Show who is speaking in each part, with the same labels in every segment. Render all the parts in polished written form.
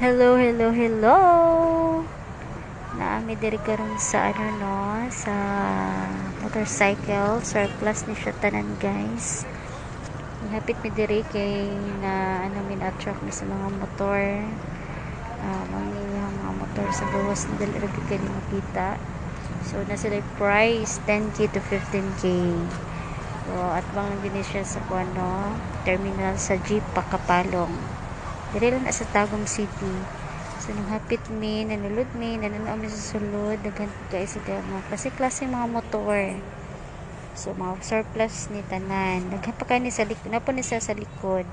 Speaker 1: Hello, hello, hello. Naami diri karon sa sa motorcycle surplus ni siya tanan guys. Hapit mi diri kay na min attract mi sa mga motor. Mga motor sa gawas na dali ra gyud kay makita. So na sila price 10k to 15k. So at bang din siya sa terminal sa Jeep Pakapalong. Diri lang na sa Tagum City. So nung hapit mi, nanulod mi, nananaw mi sa sulod, daghan guys sa mga klase-klase mga motor. So mga surplus ni tanan. Daghan pa kani sa likod, napo ni sa likod.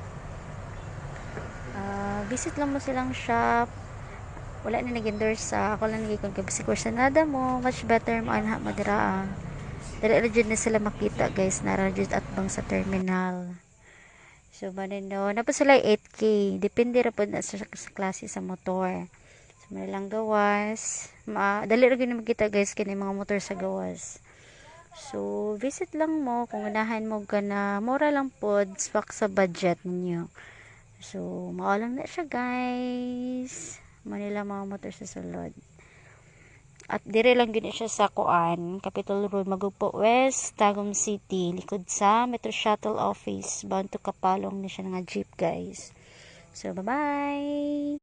Speaker 1: Visit lang mo silang shop. Wala na nag-endorse sa ako lang nagikon kay basi kursa nada mo, much better mo anha madira. Dali ra na sila makita guys, nara jud at bang sa terminal. So, manino, na po sila 8K. Depende ra po na sa klase sa motor. So, may lang gawas. Dali ra gyud makita guys kini mga motor sa gawas. So, visit lang mo kung unahan mo ka na mura lang po swak sa budget ninyo. So, mao lang na siya guys. Manila mga motor sa sulod. At dire lang gid siya sa Capitol Road, Magupo West, Tagum City, likod sa Metro Shuttle Office, bound to Kapalong na siya nga jeep guys. So bye bye.